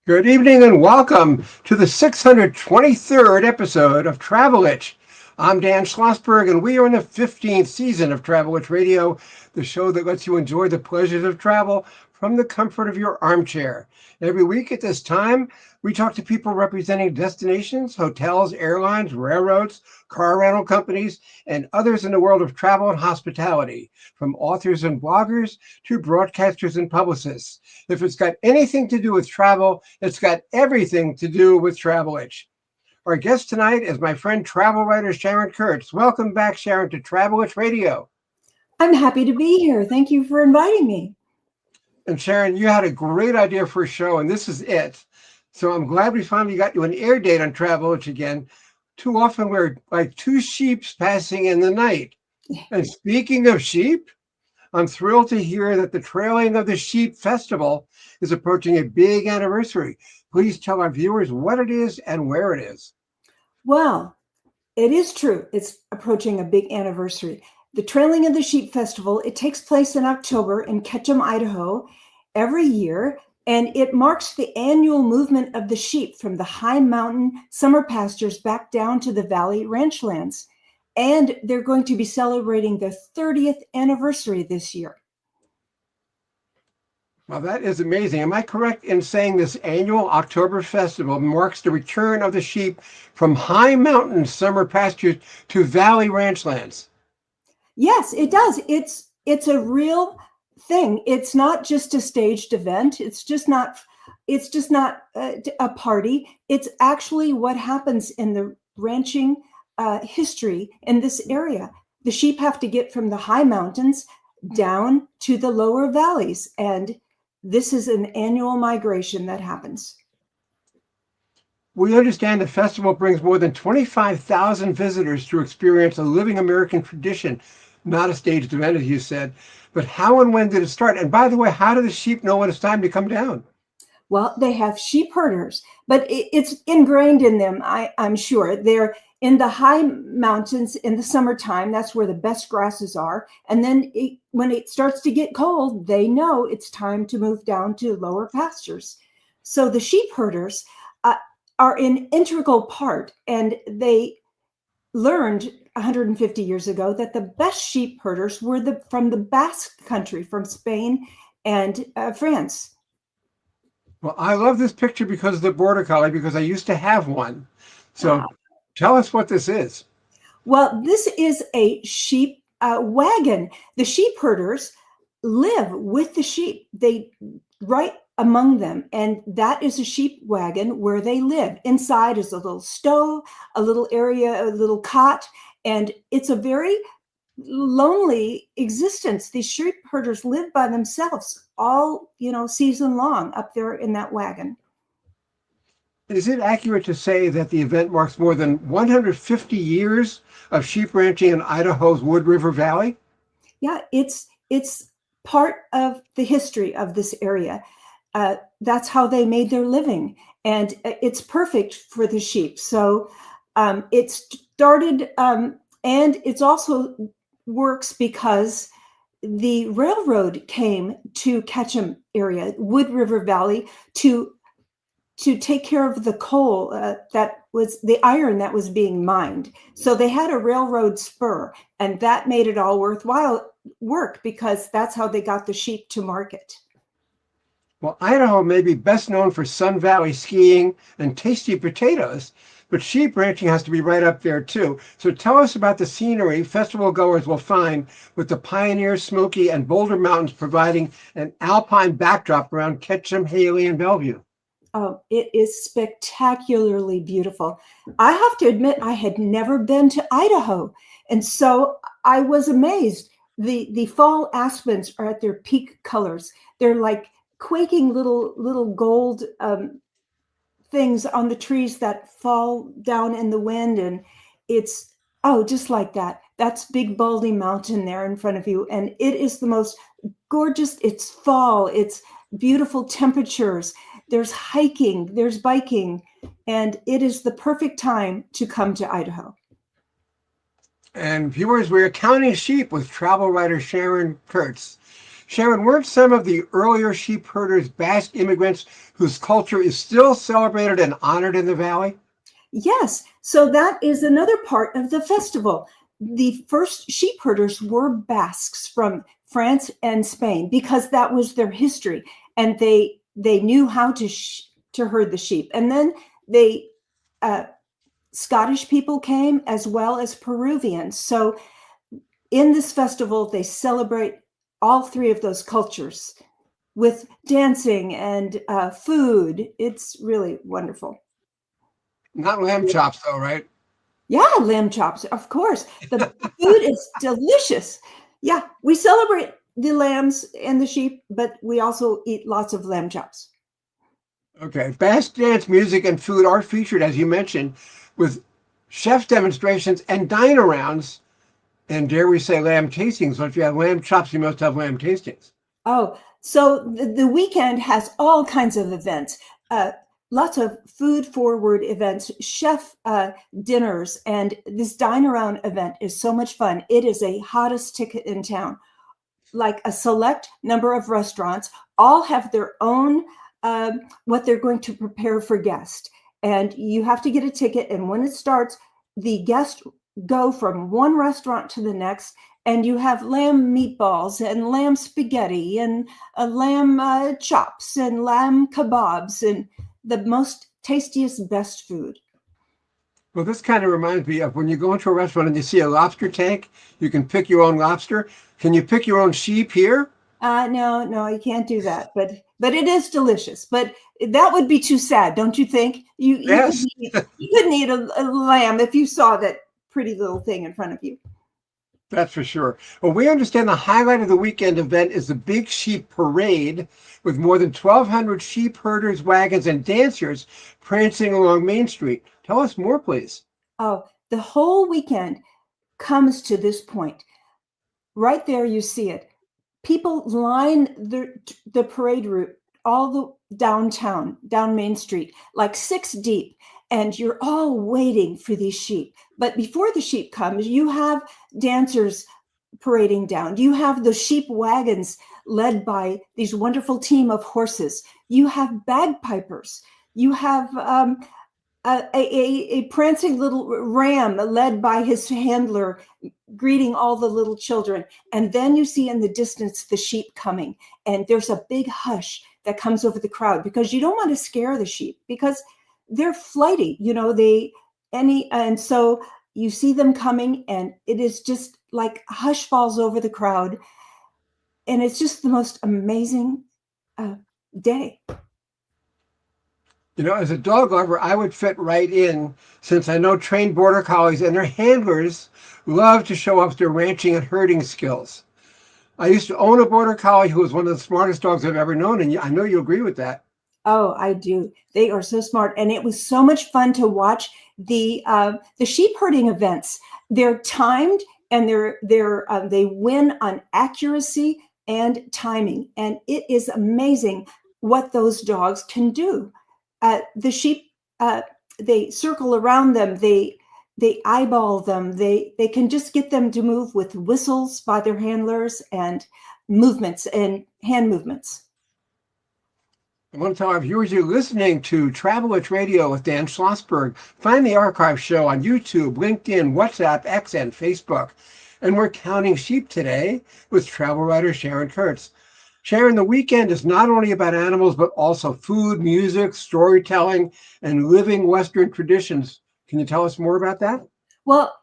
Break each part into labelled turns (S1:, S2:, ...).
S1: Good evening and welcome to the 623rd episode of Travel Itch. I'm Dan Schlossberg and we are in the 15th season of Travel Itch Radio, the show that lets you enjoy the pleasures of travel from the comfort of your armchair. Every week at this time, we talk to people representing destinations, hotels, airlines, railroads, car rental companies, and others in the world of travel and hospitality, from authors and bloggers to broadcasters and publicists. If it's got anything to do with travel, it's got everything to do with Travel Itch. Our guest tonight is my friend travel writer Sharon Kurtz. Welcome back, Sharon, to Travel Itch Radio.
S2: I'm happy to be here. Thank you for inviting me.
S1: And Sharon, you had a great idea for a show, and this is it. So I'm glad we finally got you an air date on Travel Itch again. Too often we're like two sheep passing in the night. And speaking of sheep, I'm thrilled to hear that the Trailing of the Sheep Festival is approaching a big anniversary. Please tell our viewers what it is and where it is.
S2: Well, it is true. It's approaching a big anniversary. The Trailing of the Sheep Festival, it takes place in October in Ketchum, Idaho, every year, and it marks the annual movement of the sheep from the high mountain summer pastures back down to the valley ranchlands. And they're going to be celebrating their 30th anniversary this year.
S1: Well, that is amazing. Am I correct in saying this annual October festival marks the return of the sheep from high mountain summer pastures to valley ranchlands?
S2: Yes, it does. It's a real thing. It's not just a staged event. It's just not a party. It's actually what happens in the ranching history in this area. The sheep have to get from the high mountains down to the lower valleys, and this is an annual migration that happens.
S1: We understand the festival brings more than 25,000 visitors to experience a living American tradition, not a staged event, as you said. But how and when did it start? And by the way, how do the sheep know when it's time to come down?
S2: Well, they have sheep herders, but it's ingrained in them, I'm sure. They're in the high mountains in the summertime. That's where the best grasses are. And then when it starts to get cold, they know it's time to move down to lower pastures. So the sheep herders are an integral part, and they learned 150 years ago that the best sheep herders were from the Basque country, from Spain and France.
S1: Well, I love this picture because of the border collie, because I used to have one. So tell us what this is.
S2: Well, this is a sheep wagon. The sheep herders live with the sheep. They right among them, and that is a sheep wagon where they live. Inside is a little stove, a little area, a little cot, and it's a very lonely existence. These sheep herders live by themselves all, season long up there in that wagon.
S1: Is it accurate to say that the event marks more than 150 years of sheep ranching in Idaho's Wood River Valley?
S2: Yeah, it's part of the history of this area. That's how they made their living, and it's perfect for the sheep. So it started, and it's also works because the railroad came to Ketchum area, Wood River Valley, to take care of the coal that was the iron that was being mined. So they had a railroad spur, and that made it all worthwhile work because that's how they got the sheep to market.
S1: Well, Idaho may be best known for Sun Valley skiing and tasty potatoes, but sheep ranching has to be right up there too. So tell us about the scenery festival goers will find with the Pioneer, Smoky, and Boulder Mountains providing an alpine backdrop around Ketchum, Haley, and Bellevue.
S2: Oh, it is spectacularly beautiful. I have to admit, I had never been to Idaho, and so I was amazed. The fall aspens are at their peak colors. They're like quaking little gold things on the trees that fall down in the wind, and it's just like that. That's Big Baldy Mountain there in front of you, and it is the most gorgeous. It's fall. It's beautiful temperatures. There's hiking, there's biking, and it is the perfect time to come to Idaho.
S1: And viewers, we're counting sheep with travel writer Sharon Kurtz. Sharon, weren't some of the earlier sheep herders Basque immigrants whose culture is still celebrated and honored in the valley?
S2: Yes, so that is another part of the festival. The first sheep herders were Basques from France and Spain because that was their history, and they knew how to herd the sheep. And then they uh, Scottish people came as well as Peruvians. So in this festival, they celebrate all three of those cultures with dancing and food. It's really wonderful.
S1: Not lamb chops, though, right?
S2: Yeah, lamb chops, of course. The food is delicious. Yeah, we celebrate the lambs and the sheep, but we also eat lots of lamb chops.
S1: Okay. Basque dance, music, and food are featured, as you mentioned, with chef demonstrations and dine arounds. And dare we say lamb tastings? So if you have lamb chops, you must have lamb tastings.
S2: Oh, so the weekend has all kinds of events. Lots of food forward events, chef dinners, and this dine around event is so much fun. It is a hottest ticket in town. Like a select number of restaurants all have their own what they're going to prepare for guests, and you have to get a ticket. And when it starts, the guests go from one restaurant to the next, and you have lamb meatballs and lamb spaghetti and lamb chops and lamb kebabs and the most tastiest, best food.
S1: Well, this kind of reminds me of when you go into a restaurant and you see a lobster tank, you can pick your own lobster. Can you pick your own sheep here?
S2: No, you can't do that. But it is delicious. But that would be too sad, don't you think?
S1: Yes.
S2: You couldn't eat a lamb if you saw that pretty little thing in front of you.
S1: That's for sure. Well, we understand the highlight of the weekend event is the Big Sheep Parade with more than 1,200 sheep herders, wagons, and dancers prancing along Main Street. Tell us more, please.
S2: Oh, the whole weekend comes to this point. Right there, you see it. People line the parade route all the downtown, down Main Street, like 6 deep, and you're all waiting for these sheep. But before the sheep comes, you have dancers parading down. You have the sheep wagons led by these wonderful team of horses. You have bagpipers. You have a prancing little ram led by his handler greeting all the little children. And then you see in the distance the sheep coming, and there's a big hush that comes over the crowd because you don't want to scare the sheep because they're flighty, and so you see them coming, and it is just like hush falls over the crowd, and it's just the most amazing day.
S1: As a dog lover, I would fit right in since I know trained border collies and their handlers love to show off their ranching and herding skills. I used to own a border collie who was one of the smartest dogs I've ever known, and I know you agree with that.
S2: Oh, I do. They are so smart, and it was so much fun to watch the sheep herding events. They're timed, and they win on accuracy and timing, and it is amazing what those dogs can do. The sheep, they circle around them. They eyeball them. They can just get them to move with whistles by their handlers and movements and hand movements.
S1: I want to tell our viewers you're listening to Travelwitch Radio with Dan Schlossberg. Find the archive show on YouTube, LinkedIn, WhatsApp, X, and Facebook. And we're counting sheep today with travel writer Sharon Kurtz. Sharon, the weekend is not only about animals, but also food, music, storytelling, and living Western traditions. Can you tell us more about that?
S2: Well,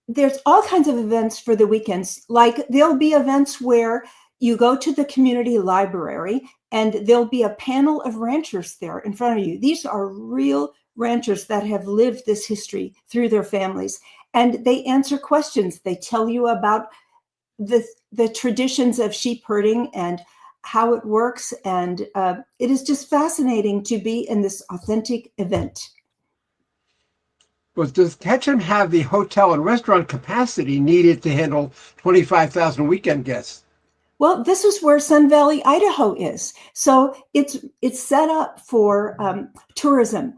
S2: there's all kinds of events for the weekends. Like there'll be events where you go to the community library and there'll be a panel of ranchers there in front of you. These are real ranchers that have lived this history through their families, and they answer questions. They tell you about the traditions of sheep herding and how it works. And it is just fascinating to be in this authentic event.
S1: Well, does Ketchum have the hotel and restaurant capacity needed to handle 25,000 weekend guests?
S2: Well, this is where Sun Valley, Idaho is. So it's set up for tourism.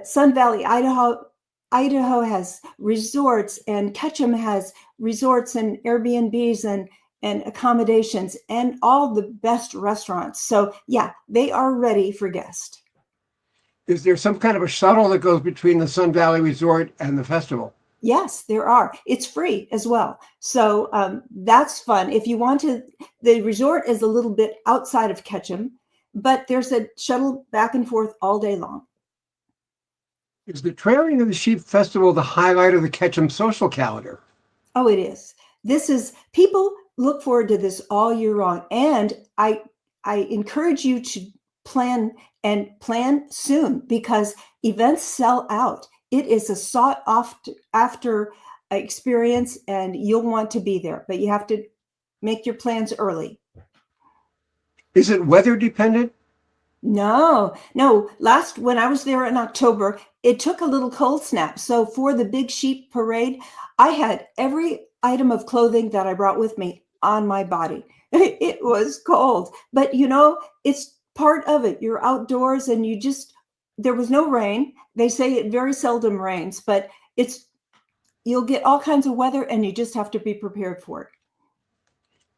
S2: Sun Valley, Idaho has resorts, and Ketchum has resorts and Airbnbs and accommodations and all the best restaurants. So yeah, they are ready for guests.
S1: Is there some kind of a shuttle that goes between the Sun Valley Resort and the festival?
S2: Yes, there are. It's free as well. So that's fun. If you want to, the resort is a little bit outside of Ketchum, but there's a shuttle back and forth all day long.
S1: Is the Trailing of the Sheep Festival the highlight of the Ketchum social calendar?
S2: Oh, it is. People look forward to this all year long. And I encourage you to plan soon because events sell out. It is a sought after experience and you'll want to be there, but you have to make your plans early.
S1: Is it weather dependent?
S2: No. When I was there in October, it took a little cold snap. So for the Big Sheep Parade, I had every item of clothing that I brought with me on my body. It was cold, but it's part of it. You're outdoors and there was no rain. They say it very seldom rains, but you'll get all kinds of weather and you just have to be prepared for it.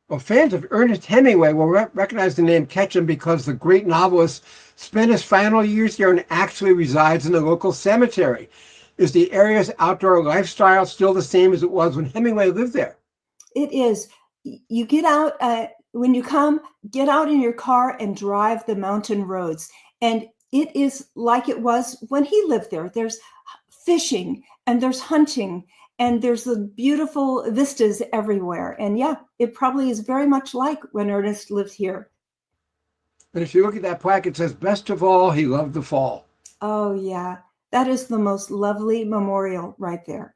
S1: Well, fans of Ernest Hemingway will recognize the name Ketchum because the great novelist spent his final years there and actually resides in the local cemetery. Is the area's outdoor lifestyle still the same as it was when Hemingway lived there?
S2: It is. You get out, when you come, get out in your car and drive the mountain roads. And it is like it was when he lived there. There's fishing and there's hunting and there's the beautiful vistas everywhere. And yeah, it probably is very much like when Ernest lived here.
S1: And if you look at that plaque, it says, "Best of all, he loved the fall."
S2: Oh yeah, that is the most lovely memorial right there.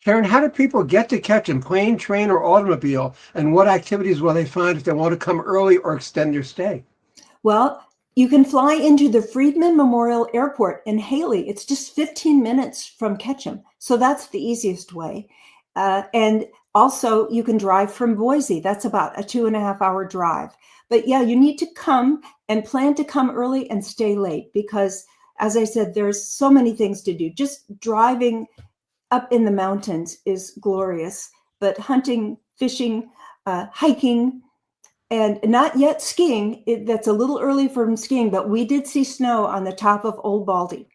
S1: Karen, how do people get to Ketchum, plane, train, or automobile? And what activities will they find if they want to come early or extend their stay?
S2: Well, you can fly into the Friedman Memorial Airport in Haley. It's just 15 minutes from Ketchum. So that's the easiest way. And also you can drive from Boise. That's about a 2.5-hour drive. But yeah, you need to come and plan to come early and stay late because, as I said, there's so many things to do. Just driving up in the mountains is glorious, but hunting, fishing, hiking, and not yet skiing. That's a little early for skiing, but we did see snow on the top of Old Baldy.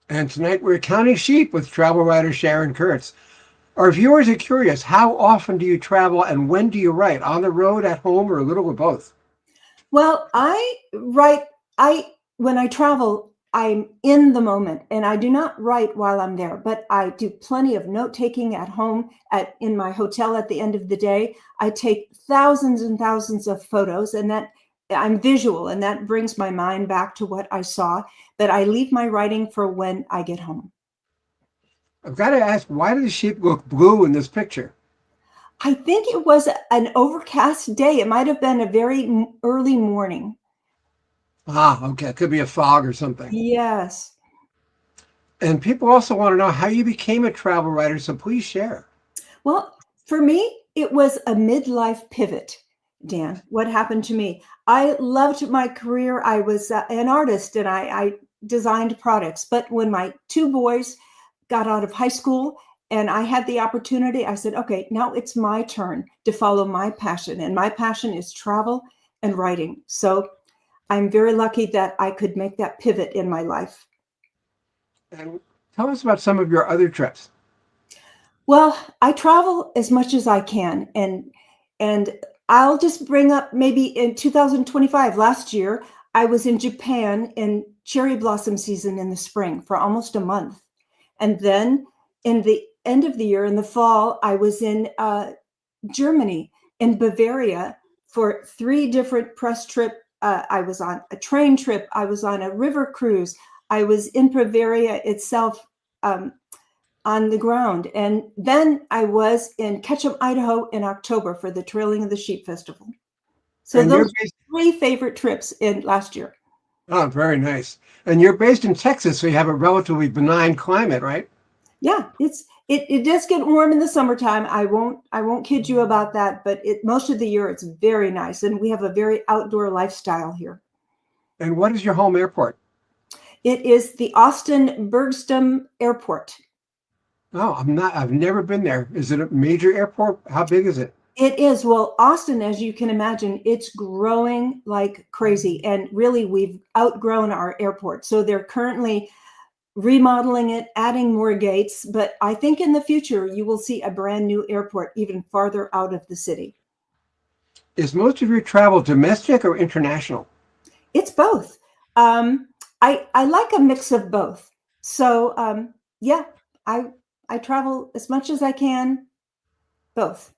S1: And tonight we're counting sheep with travel writer Sharon Kurtz. Our viewers are curious, how often do you travel and when do you write? On the road, at home, or a little of both?
S2: Well, when I travel, I'm in the moment and I do not write while I'm there, but I do plenty of note taking at home in my hotel at the end of the day. I take thousands and thousands of photos and that I'm visual and that brings my mind back to what I saw, but I leave my writing for when I get home.
S1: I've got to ask, why do the sheep look blue in this picture?
S2: I think it was an overcast day. It might have been a very early morning.
S1: Ah, okay. It could be a fog or something.
S2: Yes.
S1: And people also want to know how you became a travel writer, so please share.
S2: Well, for me, it was a midlife pivot, Dan. What happened to me? I loved my career. I was an artist and I designed products. But when my two boys got out of high school and I had the opportunity, I said, okay, now it's my turn to follow my passion. And my passion is travel and writing. So I'm very lucky that I could make that pivot in my life.
S1: And tell us about some of your other trips.
S2: Well, I travel as much as I can. And I'll just bring up maybe in 2025, last year, I was in Japan in cherry blossom season in the spring for almost a month. And then in the end of the year, in the fall, I was in Germany, in Bavaria for 3 different press trips. I was on a train trip. I was on a river cruise. I was in Bavaria itself on the ground. And then I was in Ketchum, Idaho in October for the Trailing of the Sheep Festival. So
S1: And
S2: those are 3 favorite trips in last year.
S1: Oh, very nice. And you're based in Texas, so you have a relatively benign climate, right?
S2: Yeah, it does get warm in the summertime. I won't kid you about that, but most of the year it's very nice, and we have a very outdoor lifestyle here.
S1: And what is your home airport?
S2: It is the Austin Bergstrom Airport.
S1: Oh, I've never been there. Is it a major airport? How big is it?
S2: It is. Well, Austin, as you can imagine, it's growing like crazy. And really, we've outgrown our airport. So they're currently remodeling it, adding more gates. But I think in the future, you will see a brand new airport even farther out of the city.
S1: Is most of your travel domestic or international?
S2: It's both. I like a mix of both. So yeah, I I travel as much as I can, both.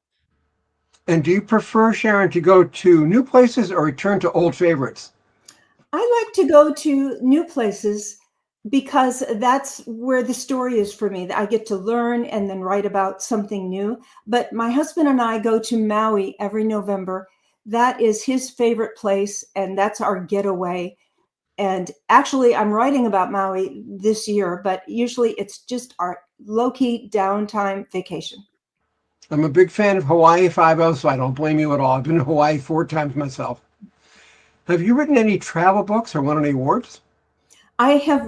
S1: And do you prefer, Sharon, to go to new places or return to old favorites?
S2: I like to go to new places because that's where the story is for me. I get to learn and then write about something new. But my husband and I go to Maui every November. That is his favorite place, and that's our getaway. And actually, I'm writing about Maui this year, but usually it's just our low key downtime vacation.
S1: I'm a big fan of Hawaii Five-O, so I don't blame you at all. I've been to Hawaii 4 times myself. Have you written any travel books or won any awards?
S2: I have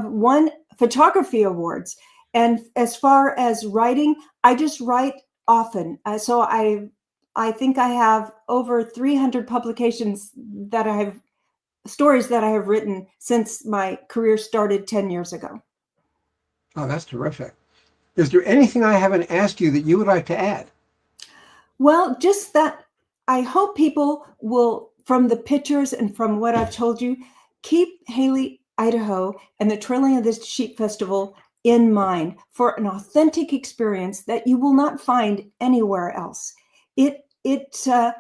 S2: won photography awards. And as far as writing, I just write often. I think I have over 300 publications that I have stories that I have written since my career started 10 years ago.
S1: Oh, that's terrific. Is there anything I haven't asked you that you would like to add?
S2: Well, just that I hope people will, from the pictures and from what I've told you, keep Haley, Idaho, and the Trilling of the Sheep Festival in mind for an authentic experience that you will not find anywhere else. It it uh,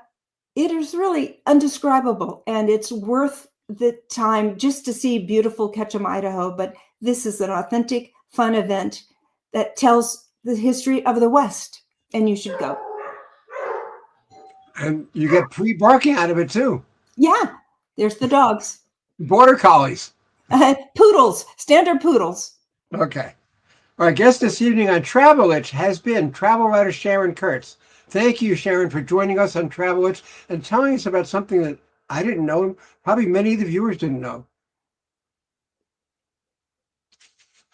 S2: it is really undescribable, and it's worth the time just to see beautiful Ketchum, Idaho. But this is an authentic, fun event that tells the history of the West, and you should go.
S1: And you get free barking out of it too.
S2: Yeah, there's the dogs.
S1: Border collies.
S2: Poodles, standard poodles.
S1: Okay. Our guest this evening on Travel Itch has been travel writer Sharon Kurtz. Thank you, Sharon, for joining us on Travel Itch and telling us about something that I didn't know, probably many of the viewers didn't know.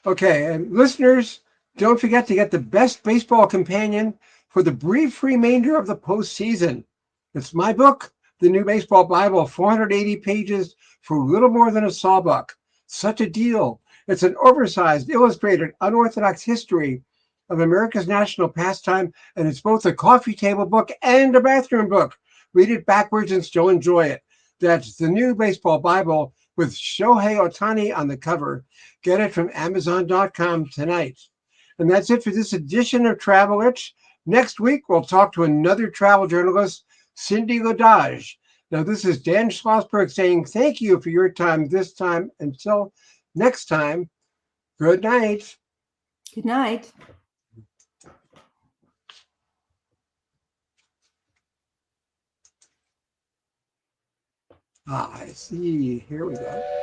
S1: Okay, and listeners, don't forget to get the best baseball companion for the brief remainder of the postseason. It's my book, The New Baseball Bible, 480 pages for a little more than a sawbuck. Such a deal. It's an oversized, illustrated, unorthodox history of America's national pastime, and it's both a coffee table book and a bathroom book. Read it backwards and still enjoy it. That's The New Baseball Bible with Shohei Ohtani on the cover. Get it from Amazon.com tonight. And that's it for this edition of Travel Itch. Next week, we'll talk to another travel journalist, Cindy Lodage. Now, this is Dan Schlossberg saying thank you for your time this time. Until next time, good night.
S2: Good night.
S1: I see. Here we go.